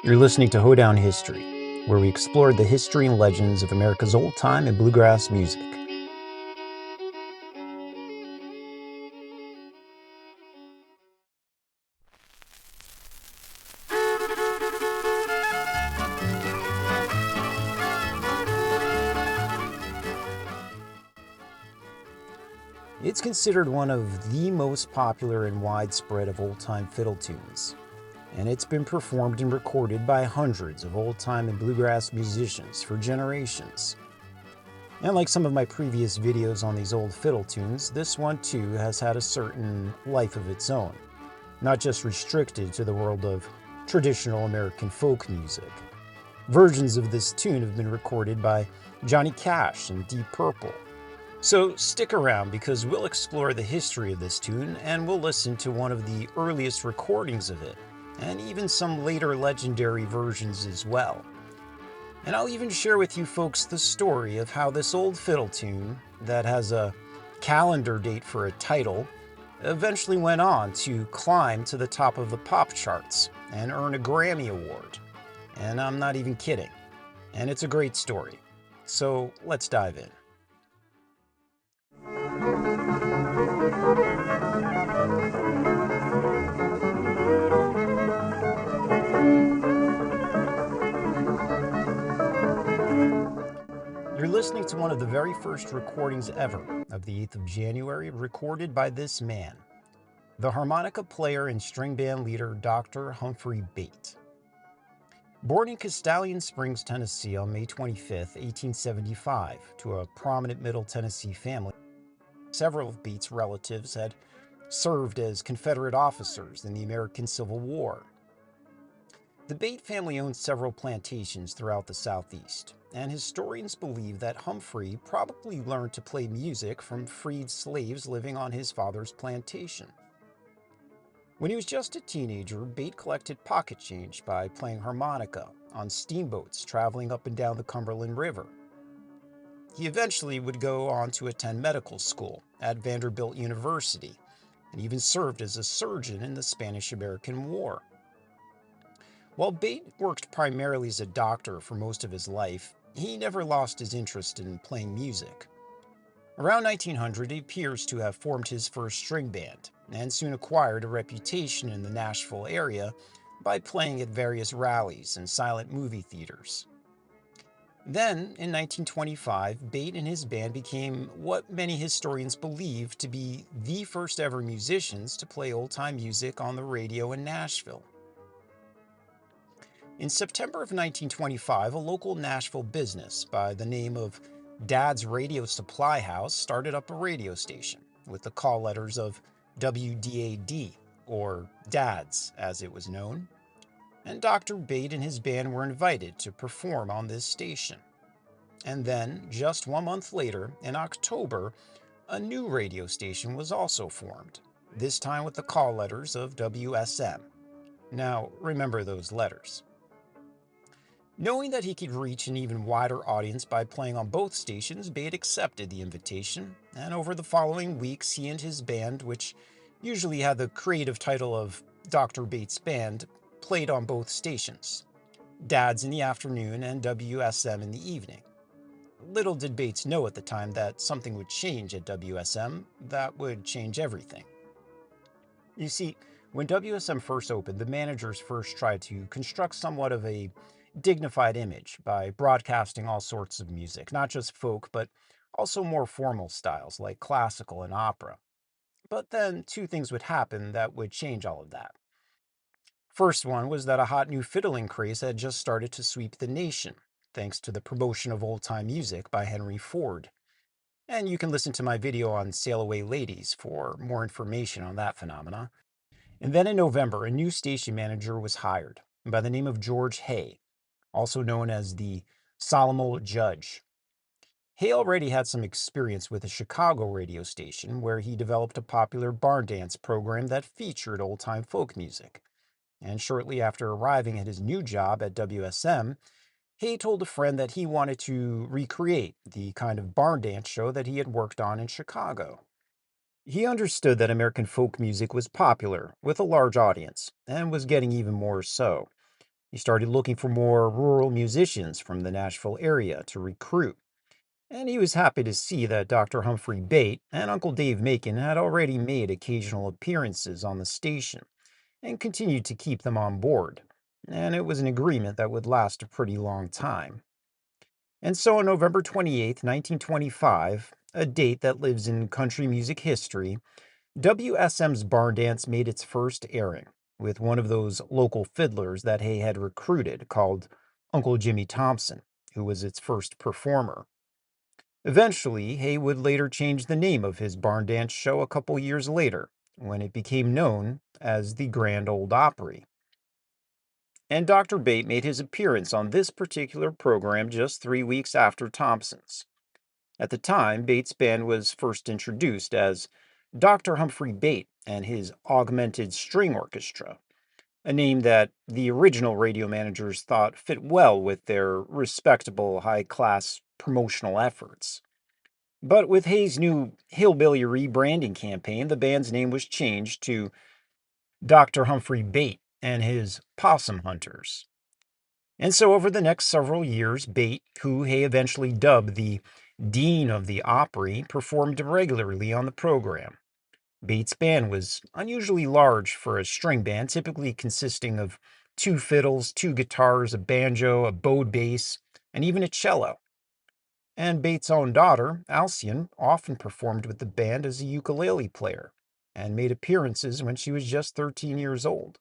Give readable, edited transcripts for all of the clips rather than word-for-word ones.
You're listening to Hoedown History, where we explore the history and legends of America's old-time and bluegrass music. It's considered one of the most popular and widespread of old-time fiddle tunes, and it's been performed and recorded by hundreds of old-time and bluegrass musicians for generations. And like some of my previous videos on these old fiddle tunes, this one too has had a certain life of its own, not just restricted to the world of traditional American folk music. Versions of this tune have been recorded by Johnny Cash and Deep Purple. So stick around because we'll explore the history of this tune and we'll listen to one of the earliest recordings of it, and even some later legendary versions as well. And I'll even share with you folks the story of how this old fiddle tune that has a calendar date for a title eventually went on to climb to the top of the pop charts and earn a Grammy Award. And I'm not even kidding. And it's a great story. So let's dive in. You're listening to one of the very first recordings ever of the 8th of January, recorded by this man, the harmonica player and string band leader Dr. Humphrey Bate. Born in Castellian Springs, Tennessee on May 25, 1875, to a prominent Middle Tennessee family, several of Bate's relatives had served as Confederate officers in the American Civil War. The Bate family owned several plantations throughout the Southeast, and historians believe that Humphrey probably learned to play music from freed slaves living on his father's plantation. When he was just a teenager, Bate collected pocket change by playing harmonica on steamboats traveling up and down the Cumberland River. He eventually would go on to attend medical school at Vanderbilt University, and even served as a surgeon in the Spanish-American War. While Bate worked primarily as a doctor for most of his life, he never lost his interest in playing music. Around 1900, he appears to have formed his first string band, and soon acquired a reputation in the Nashville area by playing at various rallies and silent movie theaters. Then, in 1925, Bate and his band became what many historians believe to be the first ever musicians to play old-time music on the radio in Nashville. In September of 1925, a local Nashville business by the name of Dad's Radio Supply House started up a radio station with the call letters of WDAD, or Dad's as it was known, and Dr. Bate and his band were invited to perform on this station. And then, just 1 month later, in October, a new radio station was also formed, this time with the call letters of WSM. Now, remember those letters. Knowing that he could reach an even wider audience by playing on both stations, Bate accepted the invitation, and over the following weeks he and his band, which usually had the creative title of Dr. Bate's Band, played on both stations, Dad's in the afternoon and WSM in the evening. Little did Bates know at the time that something would change at WSM that would change everything. You see, when WSM first opened, the managers first tried to construct somewhat of a dignified image by broadcasting all sorts of music, not just folk, but also more formal styles like classical and opera. But then two things would happen that would change all of that. First one was that a hot new fiddling craze had just started to sweep the nation, thanks to the promotion of old-time music by Henry Ford. And you can listen to my video on Sail Away Ladies for more information on that phenomena. And then in November, a new station manager was hired by the name of George Hay, also known as the Solemn Old Judge. Hay already had some experience with a Chicago radio station where he developed a popular barn dance program that featured old-time folk music. And shortly after arriving at his new job at WSM, Hay told a friend that he wanted to recreate the kind of barn dance show that he had worked on in Chicago. He understood that American folk music was popular with a large audience, and was getting even more so. He started looking for more rural musicians from the Nashville area to recruit, and he was happy to see that Dr. Humphrey Bate and Uncle Dave Macon had already made occasional appearances on the station and continued to keep them on board. And it was an agreement that would last a pretty long time. And so on November 28th, 1925, a date that lives in country music history, WSM's Barn Dance made its first airing with one of those local fiddlers that Hay had recruited called Uncle Jimmy Thompson, who was its first performer. Eventually, Hay would later change the name of his barn dance show a couple years later, when it became known as the Grand Ole Opry. And Dr. Bate made his appearance on this particular program just 3 weeks after Thompson's. At the time, Bates' band was first introduced as Dr. Humphrey Bate and his Augmented String Orchestra, a name that the original radio managers thought fit well with their respectable, high class promotional efforts. But with Hayes' new Hillbilly rebranding campaign, the band's name was changed to Dr. Humphrey Bate and his Possum Hunters. And so over the next several years, Bate, who Hay eventually dubbed the Dean of the Opry, performed regularly on the program. Bates' band was unusually large for a string band, typically consisting of two fiddles, two guitars, a banjo, a bowed bass, and even a cello. And Bates' own daughter, Alcione, often performed with the band as a ukulele player and made appearances when she was just 13 years old.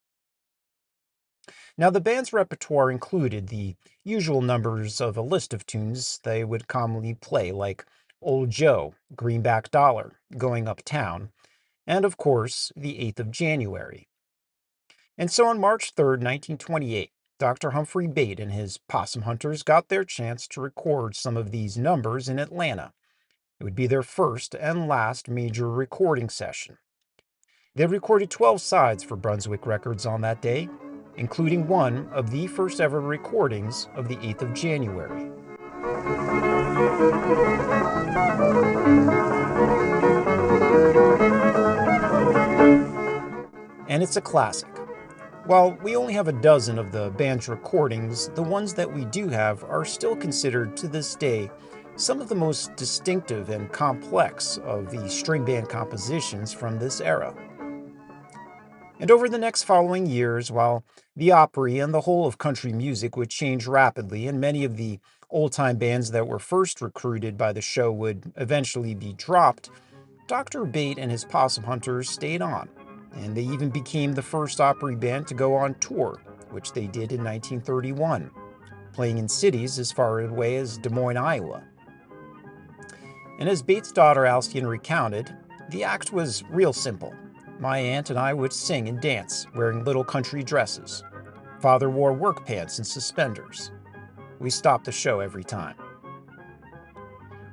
Now, the band's repertoire included the usual numbers of a list of tunes they would commonly play, like Old Joe, Greenback Dollar, Going Uptown, and of course, the 8th of January. And so on March 3rd, 1928, Dr. Humphrey Bate and his Possum Hunters got their chance to record some of these numbers in Atlanta. It would be their first and last major recording session. They recorded 12 sides for Brunswick Records on that day, including one of the first ever recordings of the 8th of January. And it's a classic. While we only have a dozen of the band's recordings, the ones that we do have are still considered to this day some of the most distinctive and complex of the string band compositions from this era. And over the next following years, while the Opry and the whole of country music would change rapidly, and many of the old-time bands that were first recruited by the show would eventually be dropped, Dr. Bate and his Possum Hunters stayed on, and they even became the first Opry band to go on tour, which they did in 1931, playing in cities as far away as Des Moines, Iowa. And as Bates' daughter Alcione recounted, the act was real simple. My aunt and I would sing and dance, wearing little country dresses. Father wore work pants and suspenders. We stopped the show every time.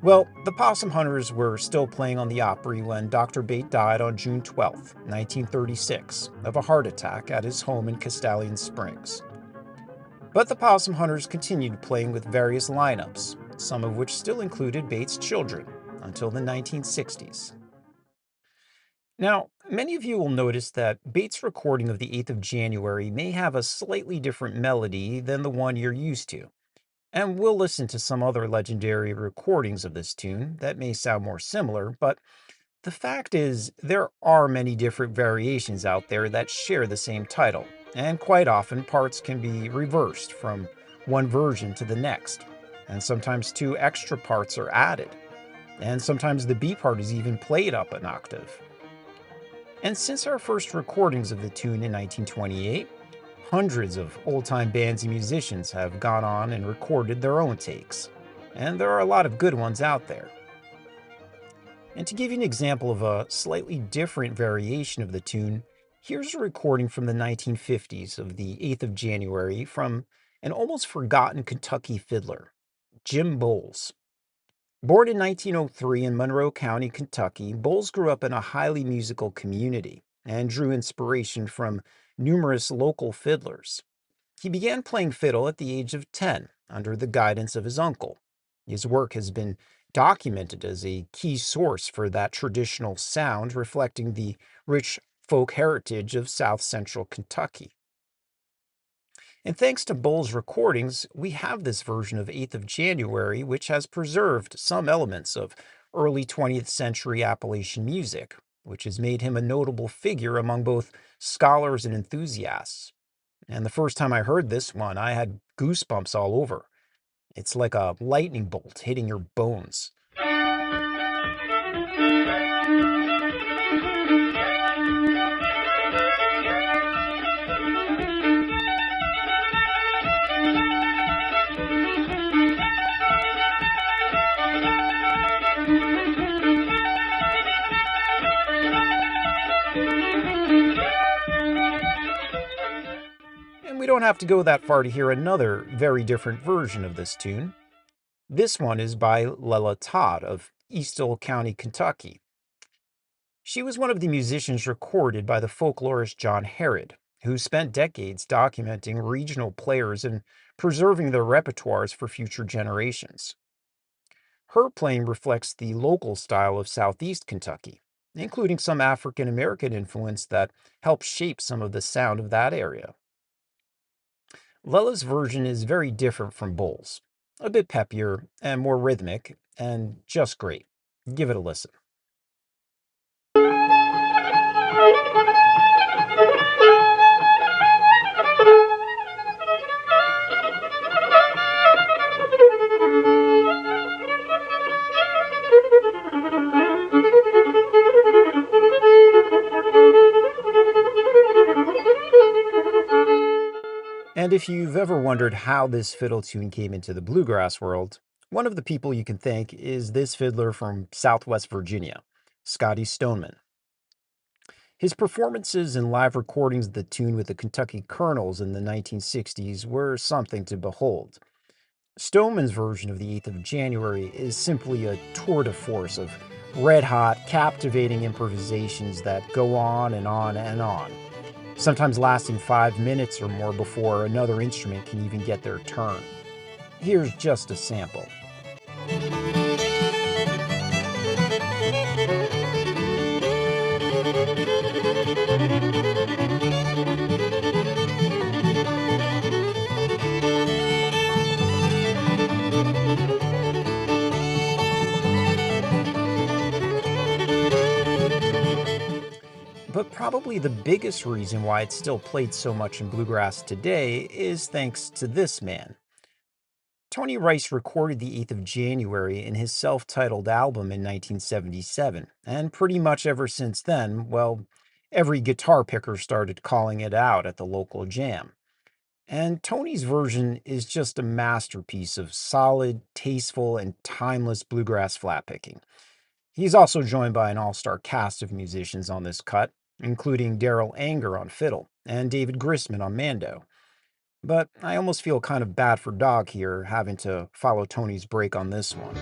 Well, the Possum Hunters were still playing on the Opry when Dr. Bate died on June 12, 1936, of a heart attack at his home in Castellian Springs. But the Possum Hunters continued playing with various lineups, some of which still included Bates' children, until the 1960s. Now, many of you will notice that Bates' recording of the 8th of January may have a slightly different melody than the one you're used to. And we'll listen to some other legendary recordings of this tune that may sound more similar, but the fact is there are many different variations out there that share the same title, and quite often parts can be reversed from one version to the next, and sometimes two extra parts are added, and sometimes the B part is even played up an octave. And since our first recordings of the tune in 1928, hundreds of old-time bands and musicians have gone on and recorded their own takes, and there are a lot of good ones out there. And to give you an example of a slightly different variation of the tune, here's a recording from the 1950s of the 8th of January from an almost forgotten Kentucky fiddler, Jim Bowles. Born in 1903 in Monroe County, Kentucky, Bowles grew up in a highly musical community and drew inspiration from numerous local fiddlers. He began playing fiddle at the age of 10 under the guidance of his uncle. His work has been documented as a key source for that traditional sound reflecting the rich folk heritage of South Central Kentucky. And thanks to Bull's recordings, we have this version of 8th of January, which has preserved some elements of early 20th century Appalachian music, which has made him a notable figure among both scholars and enthusiasts. And the first time I heard this one, I had goosebumps all over. It's like a lightning bolt hitting your bones. And we don't have to go that far to hear another very different version of this tune. This one is by Lela Todd of Eastall County, Kentucky. She was one of the musicians recorded by the folklorist John Herod, who spent decades documenting regional players and preserving their repertoires for future generations. Her playing reflects the local style of Southeast Kentucky, including some African American influence that helped shape some of the sound of that area. Lela's version is very different from Bull's, a bit peppier and more rhythmic, and just great. Give it a listen. And if you've ever wondered how this fiddle tune came into the bluegrass world, one of the people you can thank is this fiddler from Southwest Virginia, Scotty Stoneman. His performances and live recordings of the tune with the Kentucky Colonels in the 1960s were something to behold. Stoneman's version of the 8th of January is simply a tour de force of red-hot, captivating improvisations that go on and on and on, sometimes lasting 5 minutes or more before another instrument can even get their turn. Here's just a sample. But probably the biggest reason why it's still played so much in bluegrass today is thanks to this man. Tony Rice recorded the 8th of January in his self-titled album in 1977, and pretty much ever since then, well, every guitar picker started calling it out at the local jam. And Tony's version is just a masterpiece of solid, tasteful, and timeless bluegrass flat picking. He's also joined by an all-star cast of musicians on this cut, including Daryl Anger on fiddle and David Grisman on mando. But I almost feel kind of bad for Dog here, having to follow Tony's break on this one.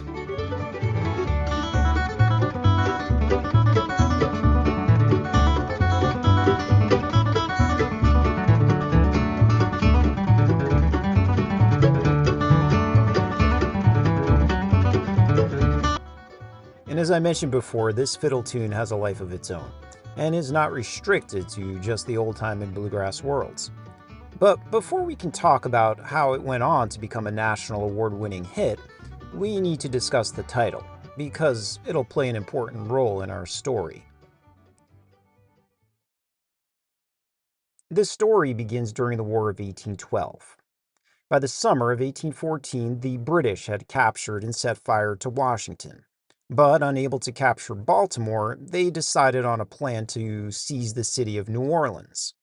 And as I mentioned before, this fiddle tune has a life of its own, and is not restricted to just the old-time and bluegrass worlds. But before we can talk about how it went on to become a national award-winning hit, we need to discuss the title, because it'll play an important role in our story. This story begins during the War of 1812. By the summer of 1814, the British had captured and set fire to Washington. But unable to capture Baltimore, they decided on a plan to seize the city of New Orleans,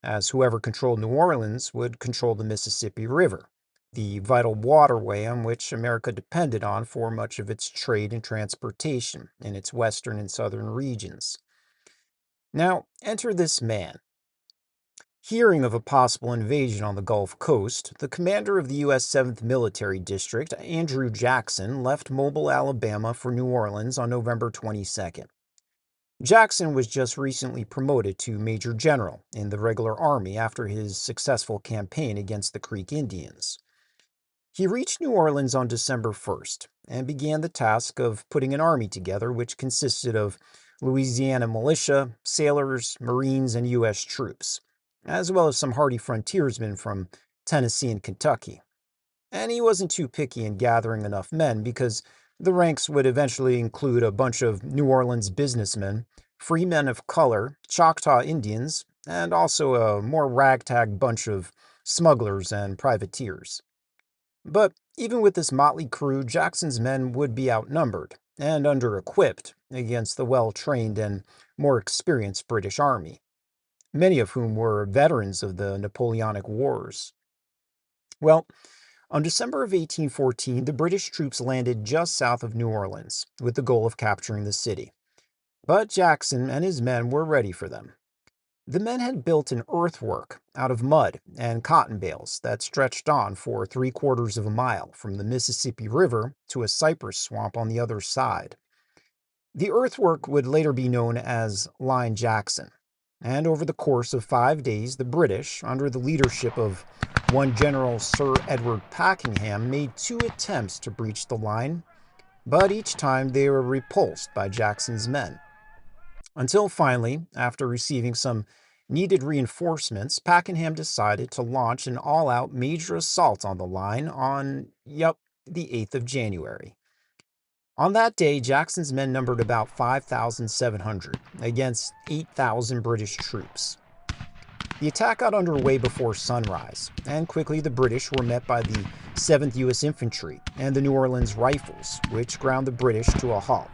as whoever controlled New Orleans would control the Mississippi River, the vital waterway on which America depended on for much of its trade and transportation in its western and southern regions. Now, enter this man. Hearing of a possible invasion on the Gulf Coast, the commander of the U.S. 7th Military District, Andrew Jackson, left Mobile, Alabama for New Orleans on November 22nd. Jackson was just recently promoted to Major General in the regular army after his successful campaign against the Creek Indians. He reached New Orleans on December 1st and began the task of putting an army together which consisted of Louisiana militia, sailors, Marines, and U.S. troops, as well as some hardy frontiersmen from Tennessee, and Kentucky. And he wasn't too picky in gathering enough men because the ranks would eventually include a bunch of New Orleans businessmen, free men of color, Choctaw Indians, and also a more ragtag bunch of smugglers and privateers. But even with this motley crew, Jackson's men would be outnumbered and under-equipped against the well-trained and more experienced British army, many of whom were veterans of the Napoleonic Wars. Well, on December of 1814, the British troops landed just south of New Orleans with the goal of capturing the city. But Jackson and his men were ready for them. The men had built an earthwork out of mud and cotton bales that stretched on for 3/4 of a mile from the Mississippi River to a cypress swamp on the other side. The earthwork would later be known as Line Jackson, and over the course of 5 days, the British, under the leadership of one General Sir Edward Packenham, made 2 attempts to breach the line, but each time they were repulsed by Jackson's men. Until finally, after receiving some needed reinforcements, Packenham decided to launch an all-out major assault on the line on, the 8th of January. On that day, Jackson's men numbered about 5,700 against 8,000 British troops. The attack got underway before sunrise, and quickly the British were met by the 7th U.S. Infantry and the New Orleans Rifles, which ground the British to a halt.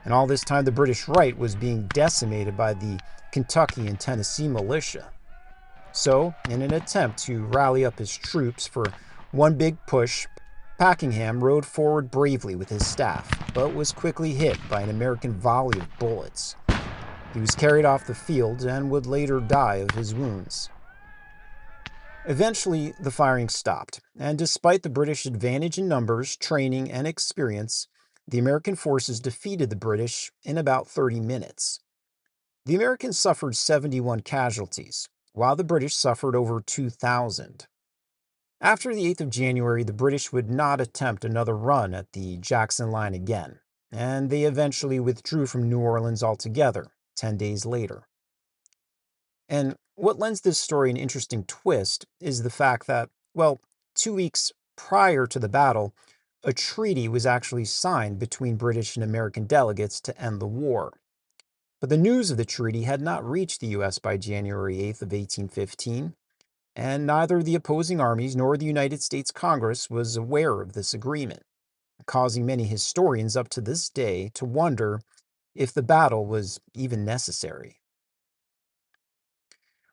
And all this time, the British right was being decimated by the Kentucky and Tennessee militia. So, in an attempt to rally up his troops for one big push, Packenham rode forward bravely with his staff, but was quickly hit by an American volley of bullets. He was carried off the field and would later die of his wounds. Eventually, the firing stopped, and despite the British advantage in numbers, training, and experience, the American forces defeated the British in about 30 minutes. The Americans suffered 71 casualties, while the British suffered over 2,000. After the 8th of January, the British would not attempt another run at the Jackson Line again, and they eventually withdrew from New Orleans altogether 10 days later. And what lends this story an interesting twist is the fact that, 2 weeks prior to the battle, a treaty was actually signed between British and American delegates to end the war. But the news of the treaty had not reached the U.S. by January 8th of 1815, and neither the opposing armies nor the United States Congress was aware of this agreement, causing many historians up to this day to wonder if the battle was even necessary.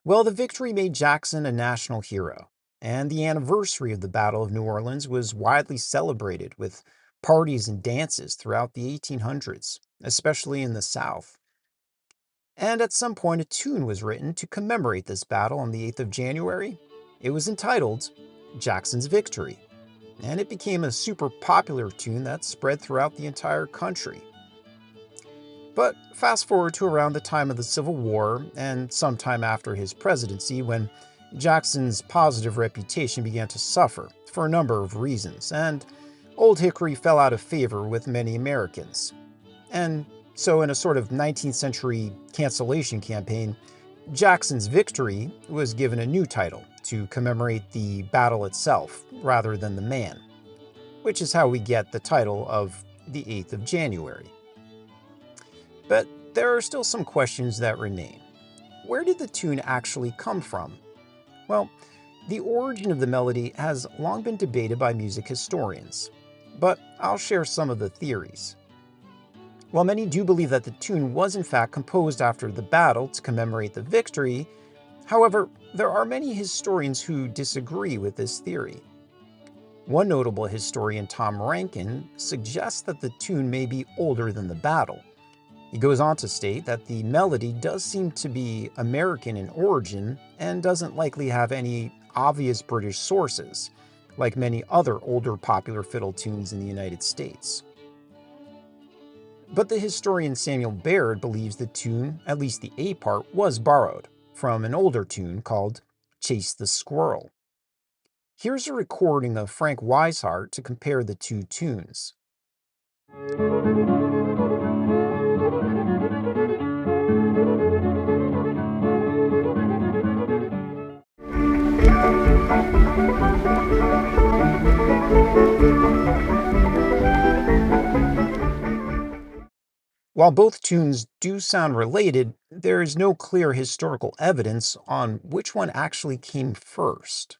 Well, the victory made Jackson a national hero, and the anniversary of the Battle of New Orleans was widely celebrated with parties and dances throughout the 1800s, especially in the South. And at some point, a tune was written to commemorate this battle on the 8th of January. It was entitled Jackson's Victory, and it became a super popular tune that spread throughout the entire country. But fast forward to around the time of the Civil War and sometime after his presidency, when Jackson's positive reputation began to suffer for a number of reasons, and Old Hickory fell out of favor with many Americans. And so in a sort of 19th century cancellation campaign, Jackson's Victory was given a new title to commemorate the battle itself rather than the man, which is how we get the title of the 8th of January. But there are still some questions that remain. Where did the tune actually come from? Well, the origin of the melody has long been debated by music historians, but I'll share some of the theories. While many do believe that the tune was in fact composed after the battle to commemorate the victory, however, there are many historians who disagree with this theory. One notable historian, Tom Rankin, suggests that the tune may be older than the battle. He goes on to state that the melody does seem to be American in origin and doesn't likely have any obvious British sources, like many other older popular fiddle tunes in the United States. But the historian Samuel Baird believes the tune, at least the A part, was borrowed from an older tune called Chase the Squirrel. Here's a recording of Frank Weishart to compare the two tunes. While both tunes do sound related, there is no clear historical evidence on which one actually came first.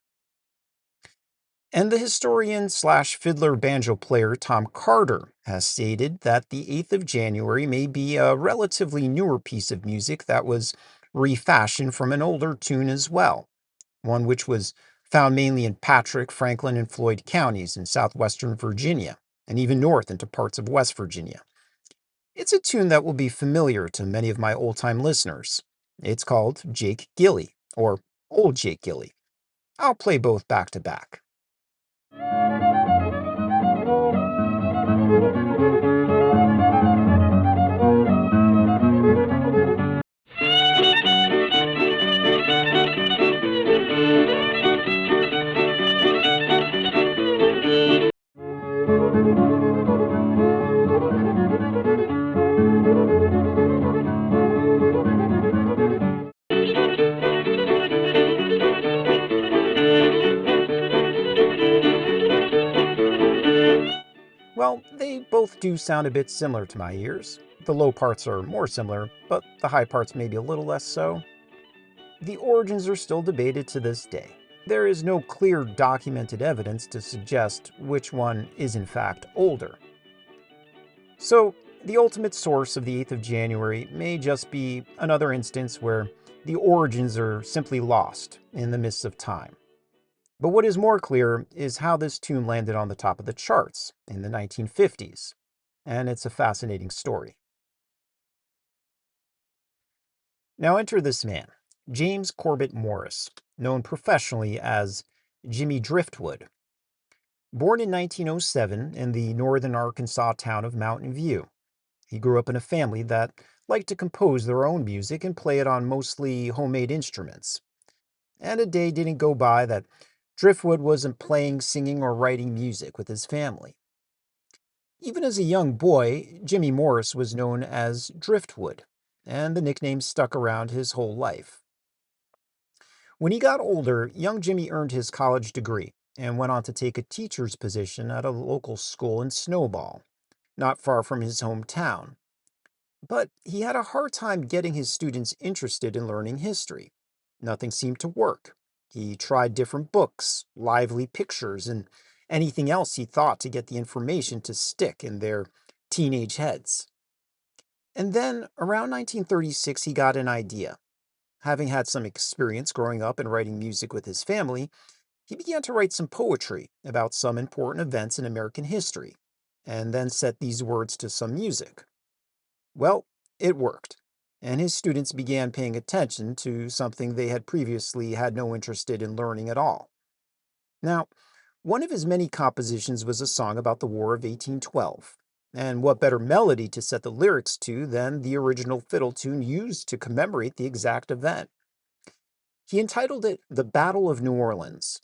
And the historian slash fiddler banjo player Tom Carter has stated that the 8th of January may be a relatively newer piece of music that was refashioned from an older tune as well, one which was found mainly in Patrick, Franklin, and Floyd counties in southwestern Virginia, and even north into parts of West Virginia. It's a tune that will be familiar to many of my old time listeners. It's called Jake Gilly, or Old Jake Gilly. I'll play both back to back. Well, they both do sound a bit similar to my ears. The low parts are more similar, but the high parts maybe a little less so. The origins are still debated to this day. There is no clear documented evidence to suggest which one is in fact older. So, the ultimate source of the 8th of January may just be another instance where the origins are simply lost in the mists of time. But what is more clear is how this tune landed on the top of the charts in the 1950s. And it's a fascinating story. Now enter this man, James Corbett Morris, known professionally as Jimmy Driftwood. Born in 1907 in the northern Arkansas town of Mountain View, he grew up in a family that liked to compose their own music and play it on mostly homemade instruments. And a day didn't go by that Driftwood wasn't playing, singing, or writing music with his family. Even as a young boy, Jimmy Morris was known as Driftwood, and the nickname stuck around his whole life. When he got older, young Jimmy earned his college degree and went on to take a teacher's position at a local school in Snowball, not far from his hometown. But he had a hard time getting his students interested in learning history. Nothing seemed to work. He tried different books, lively pictures, and anything else he thought to get the information to stick in their teenage heads. And then, around 1936, he got an idea. Having had some experience growing up and writing music with his family, he began to write some poetry about some important events in American history, and then set these words to some music. Well, it worked, and his students began paying attention to something they had previously had no interest in learning at all. Now, one of his many compositions was a song about the War of 1812. And what better melody to set the lyrics to than the original fiddle tune used to commemorate the exact event? He entitled it The Battle of New Orleans,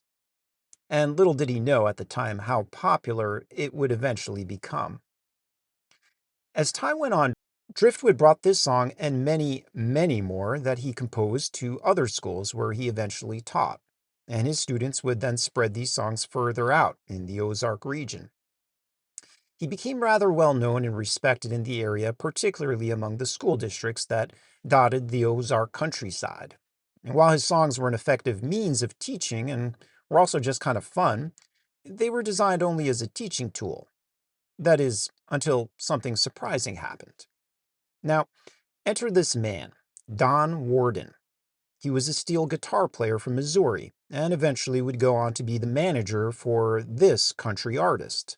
and little did he know at the time how popular it would eventually become. As time went on, Driftwood brought this song and many, many more that he composed to other schools where he eventually taught, and his students would then spread these songs further out in the Ozark region. He became rather well known and respected in the area, particularly among the school districts that dotted the Ozark countryside. And while his songs were an effective means of teaching and were also just kind of fun, they were designed only as a teaching tool. That is, until something surprising happened. Now, enter this man, Don Warden. He was a steel guitar player from Missouri and eventually would go on to be the manager for this country artist.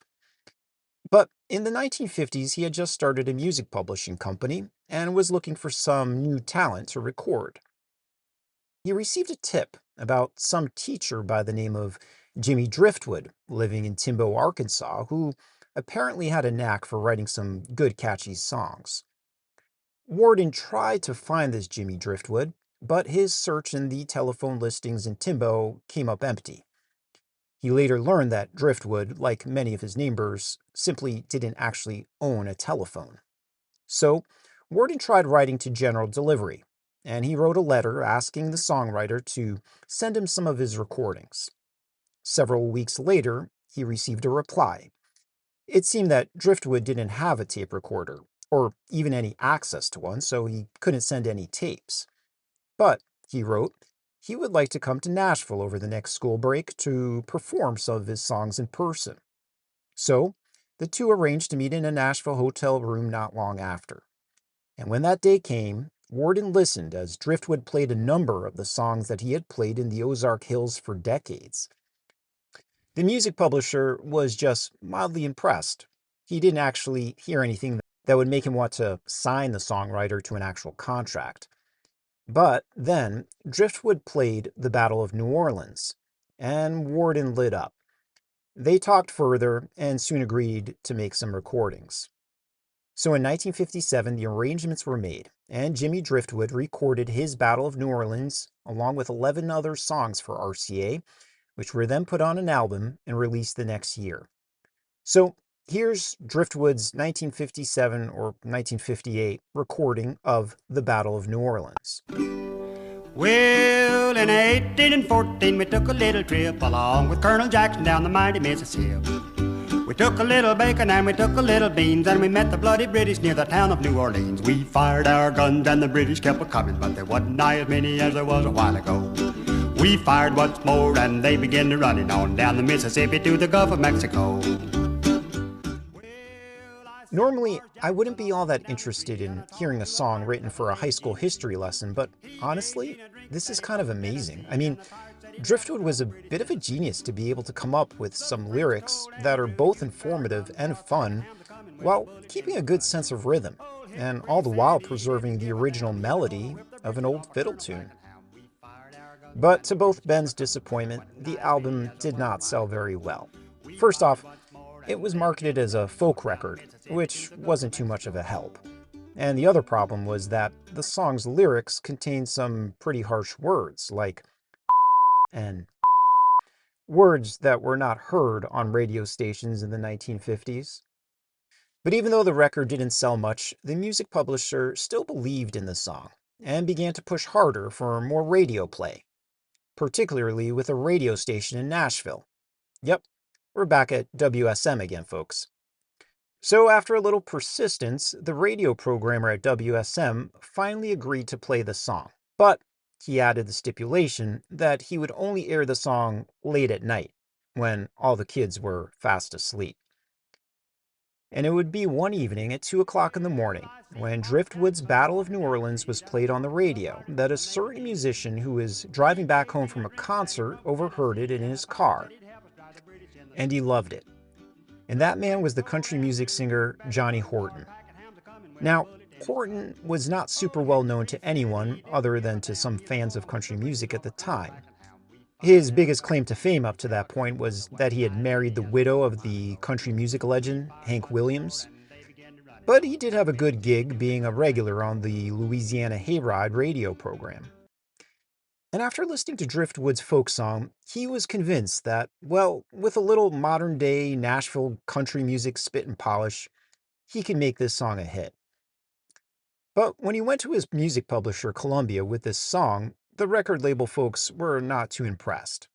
But in the 1950s, he had just started a music publishing company and was looking for some new talent to record. He received a tip about some teacher by the name of Jimmy Driftwood living in Timbo, Arkansas, who apparently had a knack for writing some good catchy songs. Warden tried to find this Jimmy Driftwood, but his search in the telephone listings in Timbo came up empty. He later learned that Driftwood, like many of his neighbors, simply didn't actually own a telephone. So, Warden tried writing to General Delivery, and he wrote a letter asking the songwriter to send him some of his recordings. Several weeks later, he received a reply. It seemed that Driftwood didn't have a tape recorder, or even any access to one, so he couldn't send any tapes. But, he wrote, he would like to come to Nashville over the next school break to perform some of his songs in person. So, the two arranged to meet in a Nashville hotel room not long after. And when that day came, Warden listened as Driftwood played a number of the songs that he had played in the Ozark Hills for decades. The music publisher was just mildly impressed. He didn't actually hear anything that would make him want to sign the songwriter to an actual contract. But then, Driftwood played the Battle of New Orleans, and Warden lit up. They talked further and soon agreed to make some recordings. So in 1957, the arrangements were made, and Jimmy Driftwood recorded his Battle of New Orleans along with 11 other songs for RCA, which were then put on an album and released the next year. So here's Driftwood's 1957 or 1958 recording of the Battle of New Orleans. Well, in 1814 we took a little trip along with Colonel Jackson down the mighty Mississippi. We took a little bacon and we took a little beans, and we met the bloody British near the town of New Orleans. We fired our guns and the British kept a-coming, but there wasn't nigh as many as there was a while ago. We fired once more and they began to running on down the Mississippi to the Gulf of Mexico. Normally, I wouldn't be all that interested in hearing a song written for a high school history lesson, but honestly, this is kind of amazing. I mean, Driftwood was a bit of a genius to be able to come up with some lyrics that are both informative and fun, while keeping a good sense of rhythm, and all the while preserving the original melody of an old fiddle tune. But to both Ben's disappointment, the album did not sell very well. First off, it was marketed as a folk record, which wasn't too much of a help. And the other problem was that the song's lyrics contained some pretty harsh words, like and words that were not heard on radio stations in the 1950s. But even though the record didn't sell much, the music publisher still believed in the song and began to push harder for more radio play, particularly with a radio station in Nashville. Yep, we're back at WSM again, folks. So after a little persistence, the radio programmer at WSM finally agreed to play the song, but he added the stipulation that he would only air the song late at night, when all the kids were fast asleep. And it would be one evening at 2 o'clock in the morning, when Driftwood's Battle of New Orleans was played on the radio, that a certain musician who was driving back home from a concert overheard it in his car. And he loved it. And that man was the country music singer Johnny Horton. Now, Horton was not super well known to anyone other than to some fans of country music at the time. His biggest claim to fame up to that point was that he had married the widow of the country music legend, Hank Williams. But he did have a good gig being a regular on the Louisiana Hayride radio program. And after listening to Driftwood's folk song, he was convinced that, well, with a little modern-day Nashville country music spit and polish, he could make this song a hit. But when he went to his music publisher, Columbia, with this song, the record label folks were not too impressed.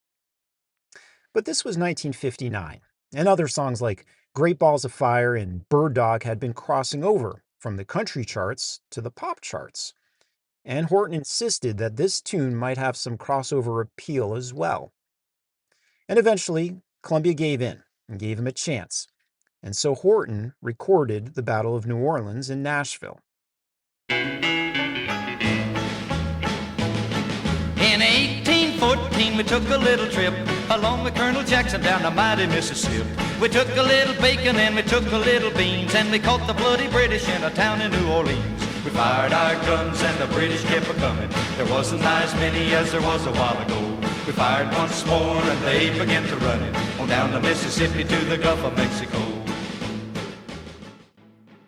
But this was 1959, and other songs like Great Balls of Fire and Bird Dog had been crossing over from the country charts to the pop charts. And Horton insisted that this tune might have some crossover appeal as well. And eventually, Columbia gave in and gave him a chance. And so Horton recorded the Battle of New Orleans in Nashville. In 1814 we took a little trip along with Colonel Jackson down the mighty Mississippi. We took a little bacon and we took a little beans, and we caught the bloody British in a town in New Orleans. We fired our guns and the British kept a-coming. There wasn't as many as there was a while ago. We fired once more and they began to running on down the Mississippi to the Gulf of Mexico.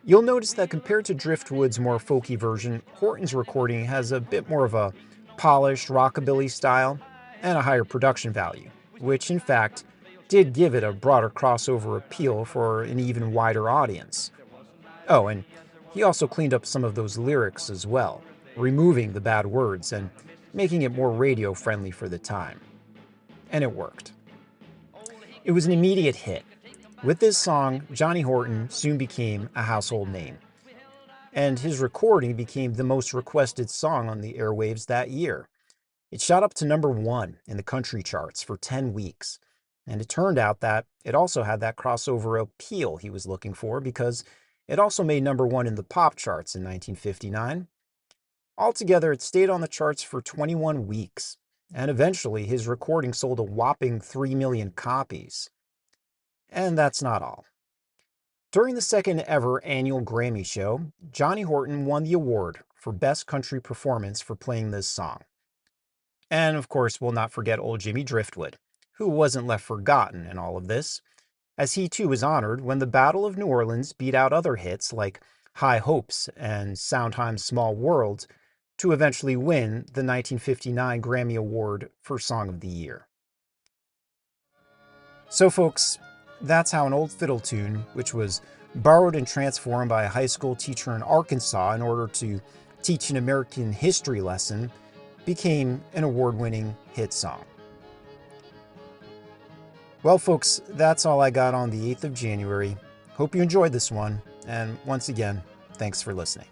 You'll notice that compared to Driftwood's more folky version, Horton's recording has a bit more of a polished rockabilly style and a higher production value, which in fact did give it a broader crossover appeal for an even wider audience. Oh, and he also cleaned up some of those lyrics as well. removing the bad words and making it more radio friendly for the time. And it worked. It was an immediate hit. With this song, Johnny Horton soon became a household name, and his recording became the most requested song on the airwaves that year. It shot up to #1 in the country charts for 10 weeks, and it turned out that it also had that crossover appeal he was looking for because it also made #1 in the pop charts in 1959. Altogether, it stayed on the charts for 21 weeks, and eventually his recording sold a whopping 3 million copies. And that's not all. During the second ever annual Grammy show, Johnny Horton won the award for Best Country Performance for playing this song. And of course, we'll not forget old Jimmy Driftwood, who wasn't left forgotten in all of this, as he too was honored when the Battle of New Orleans beat out other hits like High Hopes and Sondheim's Small World to eventually win the 1959 Grammy Award for Song of the Year. So folks, that's how an old fiddle tune, which was borrowed and transformed by a high school teacher in Arkansas in order to teach an American history lesson, became an award-winning hit song. Well, folks, that's all I got on the 8th of January. Hope you enjoyed this one, and once again, thanks for listening.